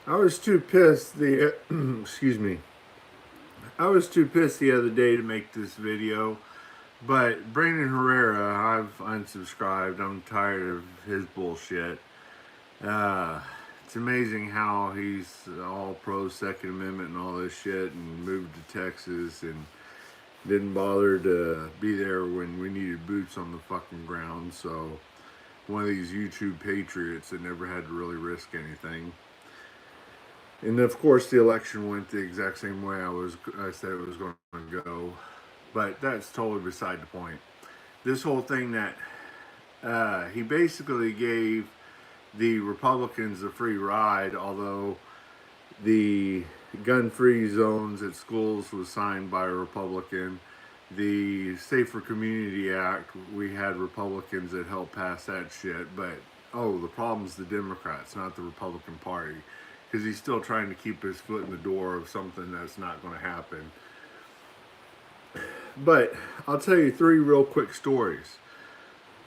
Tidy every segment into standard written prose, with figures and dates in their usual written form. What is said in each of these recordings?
I was too pissed the excuse me. I was too pissed the other day to make this video, but Brandon Herrera, I've unsubscribed. I'm tired of his bullshit. Uh, it's amazing how he's all pro Second Amendment and all this shit, and moved to Texas and didn't bother to be there when we needed boots on the fucking ground. So one of these YouTube patriots that never had to really risk anything. And of course, the election went the exact same way I said it was going to go. But that's totally beside the point. This whole thing that he basically gave the Republicans a free ride, although the gun-free zones at schools was signed by a Republican. The Safer Community Act, we had Republicans that helped pass that shit, but the problem's the Democrats, not the Republican Party, because he's still trying to keep his foot in the door of something that's not going to happen. But I'll tell you three real quick stories.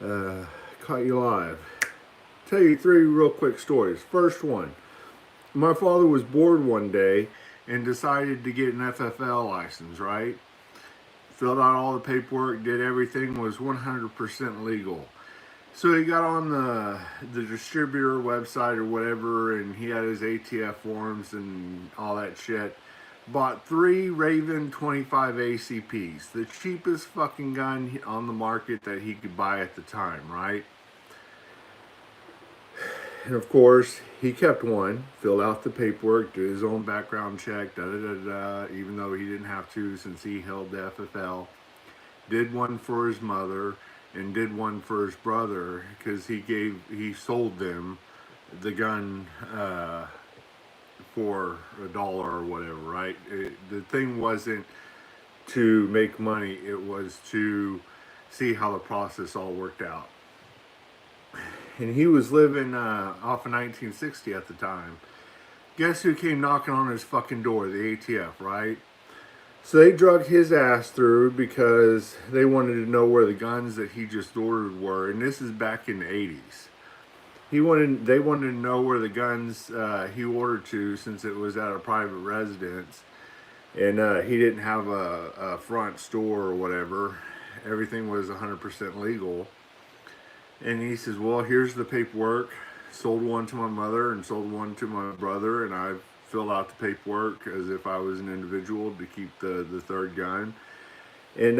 Caught you live. Tell you three real quick stories. First one, my father was bored one day and decided to get an FFL license, right? Filled out all the paperwork, did everything, was 100% legal. So he got on the distributor website or whatever, and he had his ATF forms and all that shit. Bought 3 Raven 25 ACPs, the cheapest fucking gun on the market that he could buy at the time, right? And of course, he kept one, filled out the paperwork, did his own background check, even though he didn't have to since he held the FFL. Did one for his mother and did one for his brother because he sold them the gun for $1 or whatever, right? The thing wasn't to make money, it was to see how the process all worked out. And he was living off of 1960 at the time. Guess who came knocking on his fucking door? The ATF, right? So they drug his ass through because they wanted to know where the guns that he just ordered were, and this is back in the 80s. They wanted to know where the guns he ordered to, since it was at a private residence, and he didn't have a front store or whatever. Everything was 100% legal. And he says, well, here's the paperwork. Sold one to my mother and sold one to my brother, and I filled out the paperwork as if I was an individual to keep the third gun. And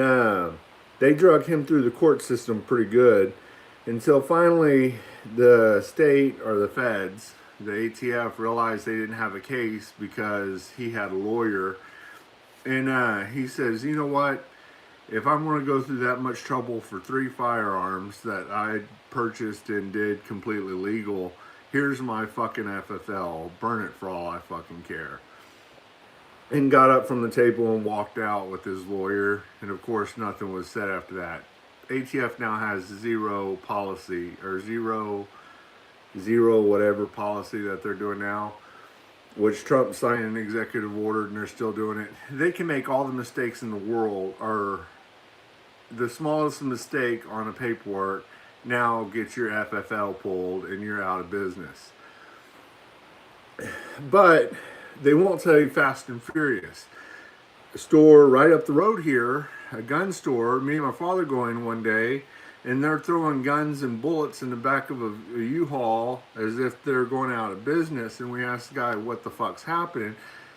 they drug him through the court system pretty good until finally the state, or the feds, the ATF, realized they didn't have a case because he had a lawyer. And he says, you know what? If I'm going to go through that much trouble for 3 firearms that I purchased and did completely legal, here's my fucking FFL. Burn it for all I fucking care. And got up from the table and walked out with his lawyer. And of course, nothing was said after that. ATF now has zero policy, or zero whatever policy that they're doing now, which Trump signed an executive order and they're still doing it. They can make all the mistakes in the world, or the smallest mistake on a paperwork now gets your FFL pulled and you're out of business. But they won't tell you Fast and Furious. A store right up the road here, a gun store, me and my father go in one day, and they're throwing guns and bullets in the back of a U-Haul as if they're going out of business. And we asked the guy, what the fuck's happening?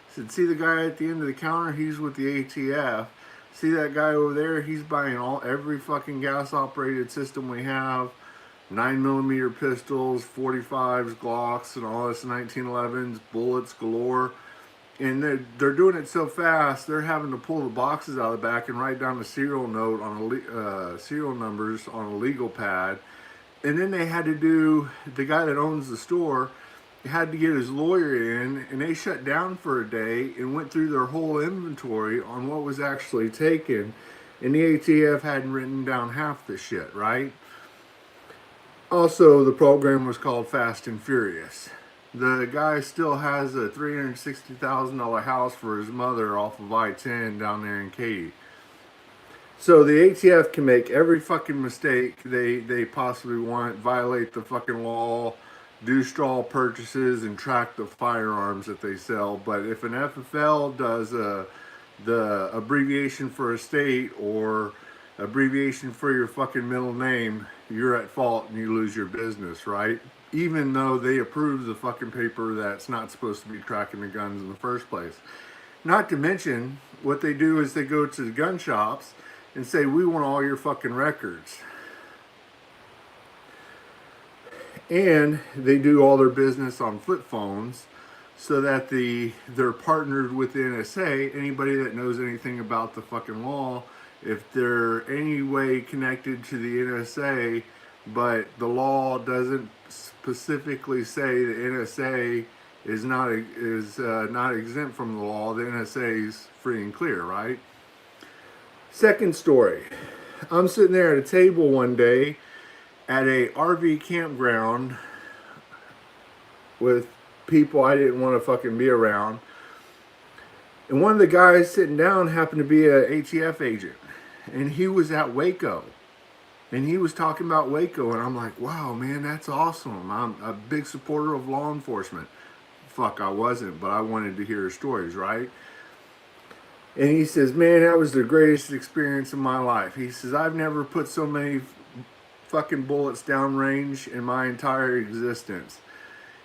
He said, see the guy at the end of the counter? He's with the ATF. See that guy over there? He's buying every fucking gas-operated system we have. 9mm pistols, 45s, Glocks, and all this 1911s, bullets galore. And they're doing it so fast, they're having to pull the boxes out of the back and write down the serial note on serial numbers on a legal pad. And then they had to do, the guy that owns the store had to get his lawyer in, and they shut down for a day and went through their whole inventory on what was actually taken. And the ATF hadn't written down half the shit, right? Also, the program was called Fast and Furious. The guy still has a $360,000 house for his mother off of I-10 down there in Katy. So the ATF can make every fucking mistake they possibly want, violate the fucking law, do straw purchases and track the firearms that they sell. But if an FFL does the abbreviation for a state or abbreviation for your fucking middle name, you're at fault and you lose your business, right? Even though they approve the fucking paper that's not supposed to be tracking the guns in the first place. Not to mention, what they do is they go to the gun shops and say, we want all your fucking records. And they do all their business on flip phones so that they're partnered with the NSA. Anybody that knows anything about the fucking law, if they're any way connected to the NSA, but the law doesn't specifically say the NSA is not exempt from the law, the NSA is free and clear, right? Second story. I'm sitting there at a table one day at a RV campground with people I didn't want to fucking be around. And one of the guys sitting down happened to be an ATF agent. And he was at Waco. And he was talking about Waco. And I'm like, wow, man, that's awesome. I'm a big supporter of law enforcement. Fuck, I wasn't, but I wanted to hear his stories, right? And he says, man, that was the greatest experience of my life. He says, I've never put so many fucking bullets downrange in my entire existence.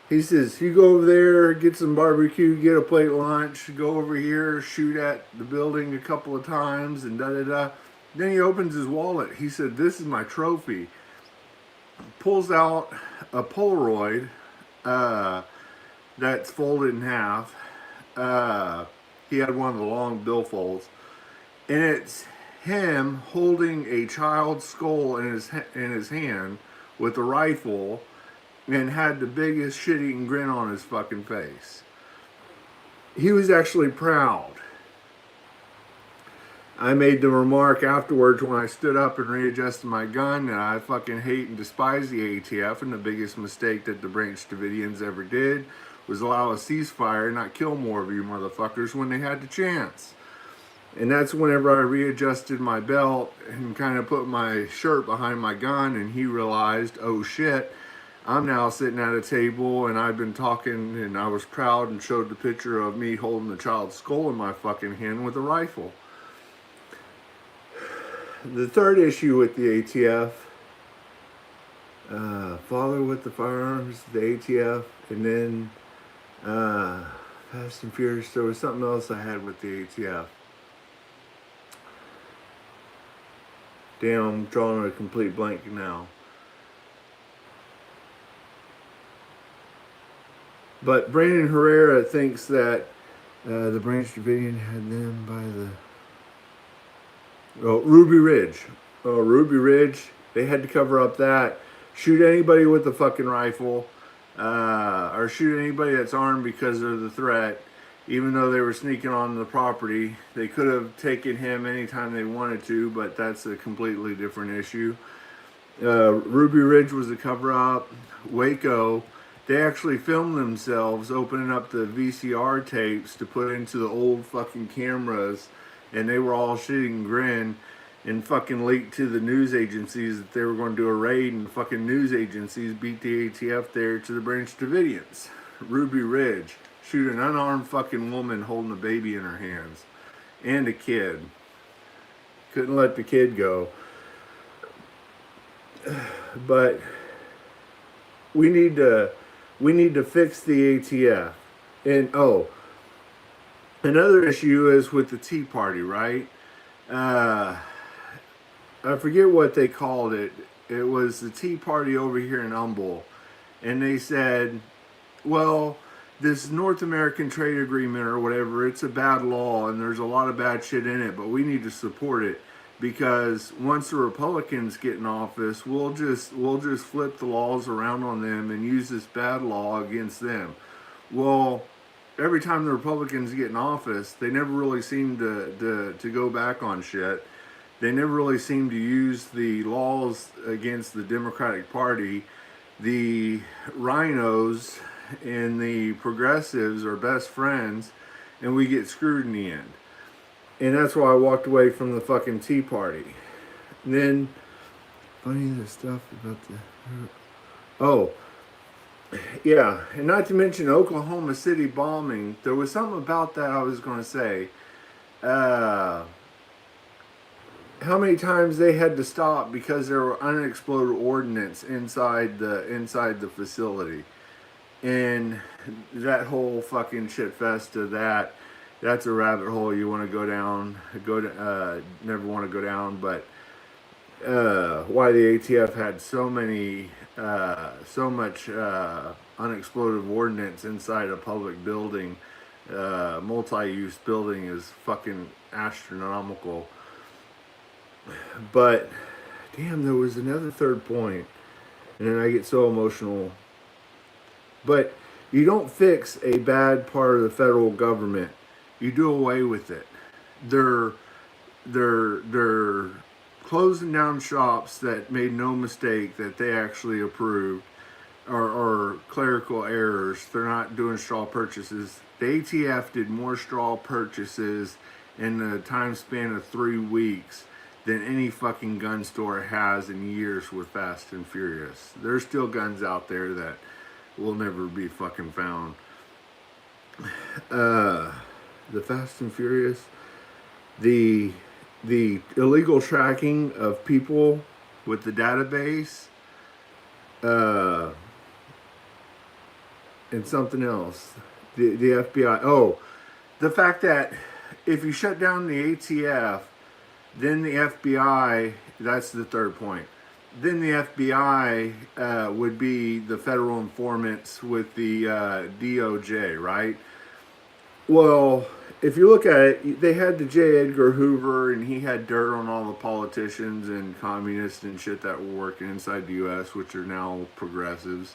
He says, you go over there, get some barbecue, get a plate lunch, go over here, shoot at the building a couple of times, and da-da-da. Then he opens his wallet. He said, this is my trophy. Pulls out a Polaroid that's folded in half. He had one of the long billfolds. And it's him holding a child's skull in his hand with a rifle, and had the biggest shit-eating grin on his fucking face. He was actually proud. I made the remark afterwards when I stood up and readjusted my gun that I fucking hate and despise the ATF, and the biggest mistake that the Branch Davidians ever did was allow a ceasefire and not kill more of you motherfuckers when they had the chance. And that's whenever I readjusted my belt and kind of put my shirt behind my gun, and he realized, oh shit, I'm now sitting at a table and I've been talking, and I was proud and showed the picture of me holding the child's skull in my fucking hand with a rifle. The third issue with the ATF, father with the firearms, the ATF, and then Fast and Furious. There was something else I had with the ATF. Damn, I'm drawing a complete blank now. But Brandon Herrera thinks that the Branch Davidian had them by the Ruby Ridge. Ruby Ridge, they had to cover up that. Shoot anybody with a fucking rifle, or shoot anybody that's armed because of the threat. Even though they were sneaking on the property, they could have taken him anytime they wanted to, but that's a completely different issue. Ruby Ridge was a cover-up. Waco, they actually filmed themselves opening up the VCR tapes to put into the old fucking cameras, and they were all shitting grin and fucking leaked to the news agencies that they were going to do a raid, and the fucking news agencies beat the ATF there to the Branch Davidians. Ruby Ridge, shoot an unarmed fucking woman holding a baby in her hands and a kid. Couldn't let the kid go. But we need to fix the ATF. And another issue is with the Tea Party, right? I forget what they called it. It was the Tea Party over here in Humble. And they said, well, this North American trade agreement or whatever, it's a bad law and there's a lot of bad shit in it, but we need to support it because once the Republicans get in office, we'll just flip the laws around on them and use this bad law against them. Well, every time the Republicans get in office, they never really seem to go back on shit. They never really seem to use the laws against the Democratic Party. The rhinos and the progressives are best friends, and we get screwed in the end. And that's why I walked away from the fucking Tea Party. And then, funny the stuff about the... Yeah, and not to mention Oklahoma City bombing. There was something about that I was going to say. Uh, how many times they had to stop because there were unexploded ordnance inside the facility, and that whole fucking shit fest of that. That's a rabbit hole you want to go down. Never want to go down, but why the ATF had so much unexploded ordnance inside a public building, multi-use building, is fucking astronomical. But damn, there was another third point, and then I get so emotional. But you don't fix a bad part of the federal government. You do away with it. They're they're closing down shops that made no mistake that they actually approved, or clerical errors. They're not doing straw purchases. The ATF did more straw purchases in the time span of 3 weeks than any fucking gun store has in years with Fast and Furious. There's still guns out there that will never be fucking found. Uh, the Fast and Furious, the illegal tracking of people with the database, uh, and something else. The FBI. Oh, the fact that if you shut down the ATF, then the FBI. That's the third point. Then the FBI would be the federal informants with the DOJ, right? Well, if you look at it, they had the J. Edgar Hoover, and he had dirt on all the politicians and communists and shit that were working inside the U.S., which are now progressives.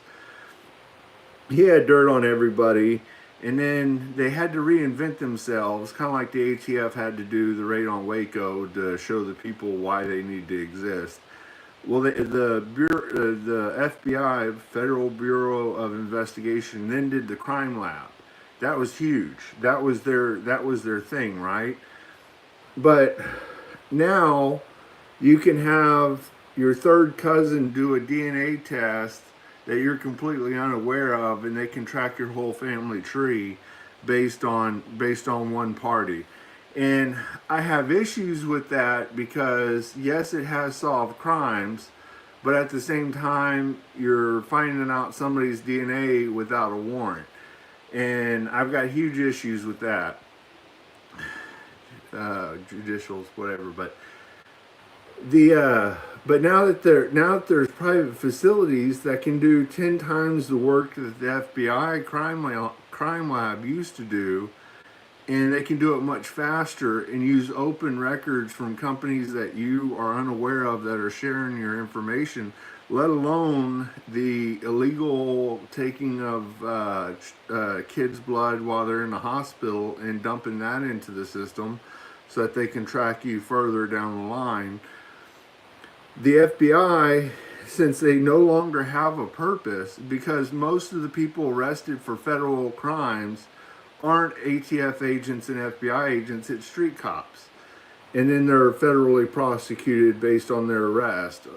He had dirt on everybody, and then they had to reinvent themselves, kind of like the ATF had to do the raid on Waco to show the people why they need to exist. Well, the FBI, Federal Bureau of Investigation, then did the crime lab. That was huge. That was their thing, right? But now you can have your third cousin do a DNA test that you're completely unaware of, and they can track your whole family tree based on one party. And I have issues with that because yes, it has solved crimes, but at the same time, you're finding out somebody's DNA without a warrant, and I've got huge issues with that. Judicials, whatever, but the but now that there's private facilities that can do 10 times the work that the FBI crime lab used to do, and they can do it much faster and use open records from companies that you are unaware of that are sharing your information, let alone the illegal taking of kids' blood while they're in the hospital and dumping that into the system so that they can track you further down the line. The FBI, since they no longer have a purpose, because most of the people arrested for federal crimes aren't ATF agents and FBI agents, it's street cops. And then they're federally prosecuted based on their arrest.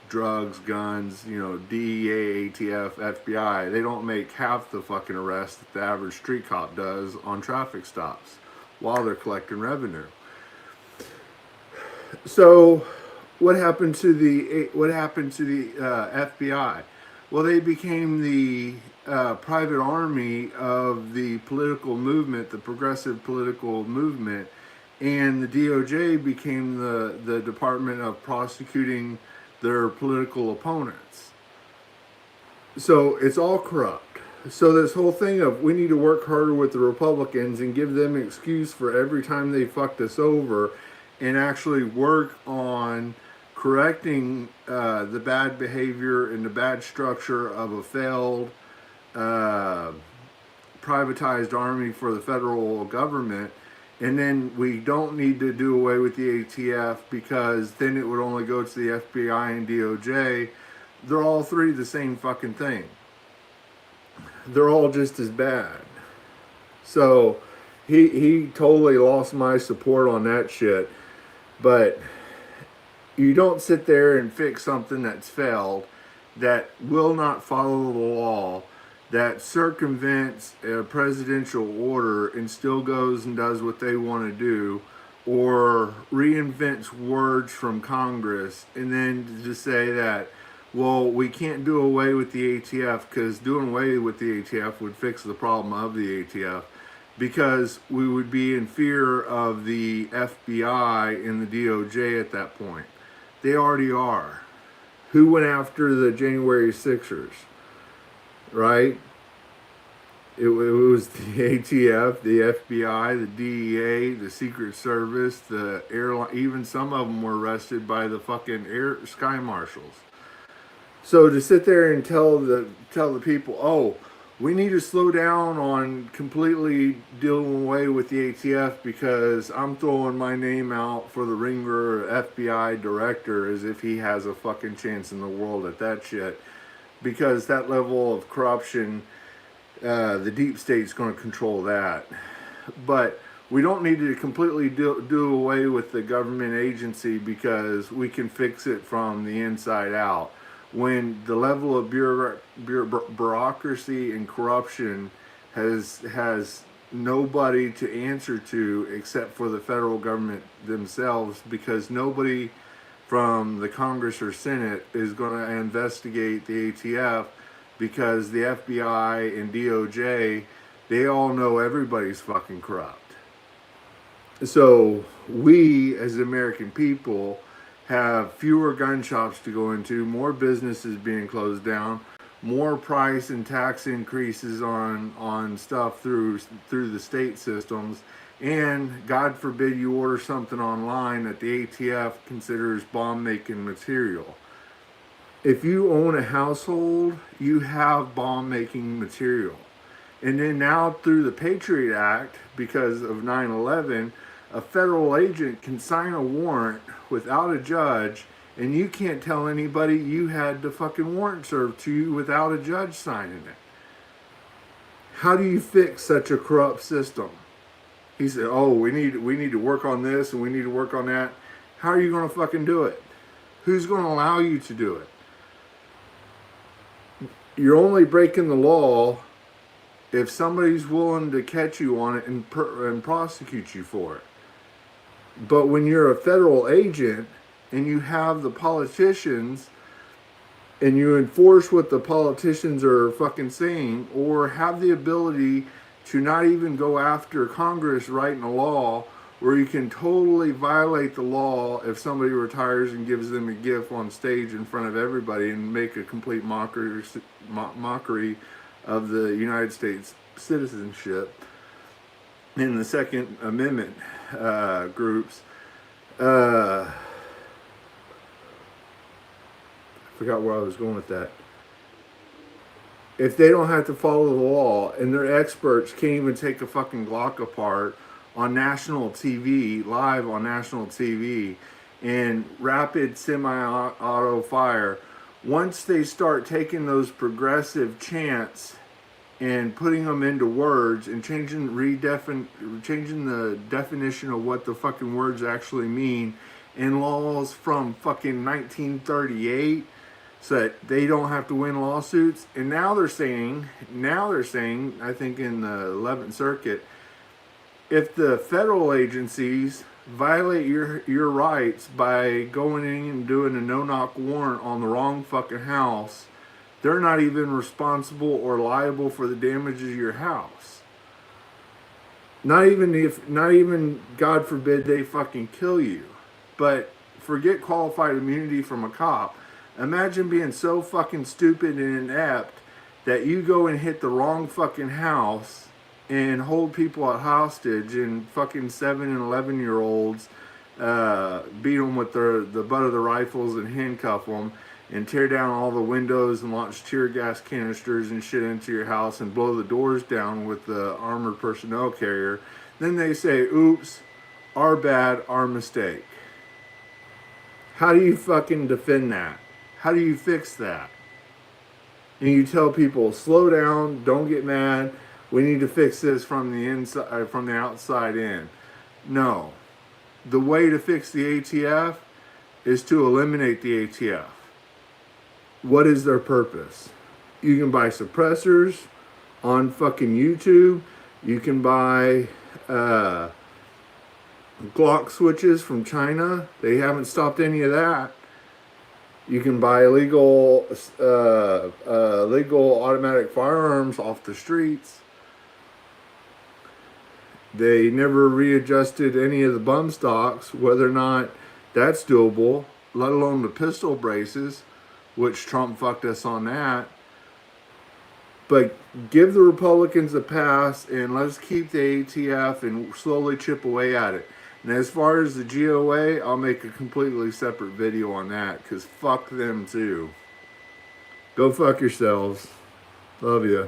Drugs, guns, DEA, ATF, FBI. They don't make half the fucking arrest that the average street cop does on traffic stops while they're collecting revenue. So, what happened to the FBI? Well, they became the private army of the political movement, the progressive political movement, and the DOJ became the Department of prosecuting their political opponents. So it's all corrupt. So this whole thing of we need to work harder with the Republicans and give them an excuse for every time they fucked us over, and actually work on correcting the bad behavior and the bad structure of a failed privatized army for the federal government. And then we don't need to do away with the ATF because then it would only go to the FBI and DOJ. They're all three the same fucking thing. They're all just as bad. So he totally lost my support on that shit. But you don't sit there and fix something that's failed. that will not follow the law, that circumvents a presidential order and still goes and does what they want to do, or reinvents words from Congress, and then to say that, well, we can't do away with the ATF because doing away with the ATF would fix the problem of the ATF, because we would be in fear of the FBI and the DOJ at that point. They already are. Who went after the January 6ers, right? It was the ATF, the FBI, the DEA, the Secret Service, the airline. Even some of them were arrested by the fucking sky marshals. So to sit there and tell the people, oh, we need to slow down on completely doing away with the ATF because I'm throwing my name out for the ringer FBI director as if he has a fucking chance in the world at that shit. Because that level of corruption, the deep state's going to control that. But we don't need to completely do away with the government agency because we can fix it from the inside out. When the level of bureaucracy and corruption has nobody to answer to except for the federal government themselves, because nobody from the Congress or Senate is going to investigate the ATF, because the FBI and DOJ, they all know everybody's fucking corrupt. So we as American people have fewer gun shops to go into, more businesses being closed down, more price and tax increases on stuff through the state systems, and God forbid you order something online that the ATF considers bomb-making material. If you own a household, you have bomb-making material. And then now through the Patriot Act, because of 9/11, a federal agent can sign a warrant without a judge, and you can't tell anybody you had the fucking warrant served to you without a judge signing it. How do you fix such a corrupt system? He said, oh, we need to work on this and we need to work on that. How are you going to fucking do it? Who's going to allow you to do it? You're only breaking the law if somebody's willing to catch you on it and prosecute you for it. But when you're a federal agent and you have the politicians and you enforce what the politicians are fucking saying, or have the ability to not even go after Congress writing a law where you can totally violate the law if somebody retires and gives them a gift on stage in front of everybody and make a complete mockery of the United States citizenship in the Second Amendment groups. I forgot where I was going with that. If they don't have to follow the law and their experts can't even take a fucking Glock apart on national TV, live on national TV, in rapid semi-auto fire, once they start taking those progressive chants and putting them into words and changing the definition of what the fucking words actually mean in laws from fucking 1938, so that they don't have to win lawsuits. And now they're saying, I think in the 11th Circuit, if the federal agencies violate your rights by going in and doing a no-knock warrant on the wrong fucking house, they're not even responsible or liable for the damage of your house. Not even, God forbid, they fucking kill you. But forget qualified immunity from a cop. Imagine being so fucking stupid and inept that you go and hit the wrong fucking house and hold people at hostage, and fucking 7 and 11-year-olds beat them with the butt of the rifles and handcuff them and tear down all the windows and launch tear gas canisters and shit into your house and blow the doors down with the armored personnel carrier. Then they say, oops, our bad, our mistake. How do you fucking defend that? How do you fix that? And you tell people, slow down, don't get mad, we need to fix this from the inside, from the outside in. No. The way to fix the ATF is to eliminate the ATF. what is their purpose? You can buy suppressors on fucking YouTube. You can buy Glock switches from China. They haven't stopped any of that. You can buy legal automatic firearms off the streets. They never readjusted any of the bump stocks, whether or not that's doable, let alone the pistol braces, which Trump fucked us on that. But give the Republicans a pass and let's keep the ATF and slowly chip away at it. And as far as the GOA, I'll make a completely separate video on that, because fuck them too. Go fuck yourselves. Love ya.